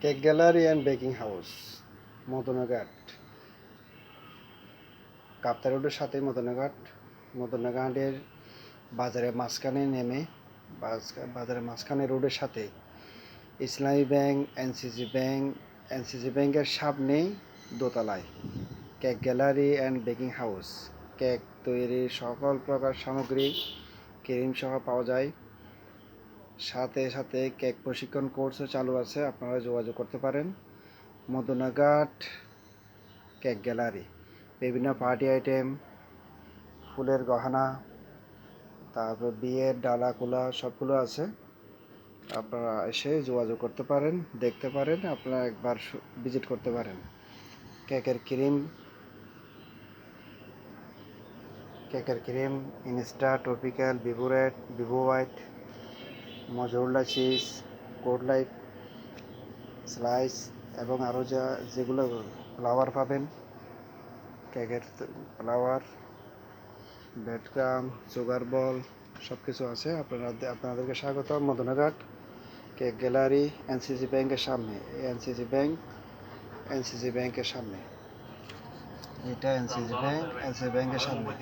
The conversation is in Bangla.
Cake gallery and baking house, Madanaghat. Kaptai রোডের সাথে মদনাঘাটের বাজারের মাঝখানে নেমে বাজারের মাঝখানে রোডের সাথে ইসলামী ব্যাংক, এনসিসি ব্যাংকের সামনেই দোতলায় cake gallery and baking house. Cake তৈরির সকল প্রকার সামগ্রী ক্রিম সহ পাওয়া যায়। সাথে সাথে কেক প্রশিক্ষণ কোর্সও চালু আছে, আপনারা যোগাযোগ করতে পারেন। মদনাঘাট কেক গ্যালারি, বিভিন্ন পার্টি আইটেম, ফুলের গহনা, তারপর বিয়ের ডালা কুলা সবগুলো আছে। আপনারা এসে যোগাযোগ করতে পারেন, দেখতে পারেন, আপনারা একবার ভিজিট করতে পারেন। কেকের cream insta, tropical, vivo white, mozzarella cheese, code life, slice এবং আরও যেগুলো ফ্লাওয়ার পাবেন, কেকের ফ্লাওয়ার, ব্রেডক্রাম, সুগার বল সব কিছু আছে। আপনাদেরকে স্বাগত মদনাঘাট কেক গ্যালারি, এনসিসি ব্যাংকের সামনে। এনসিসি ব্যাংকের সামনে, এটা এনসিসি ব্যাংকের সামনে।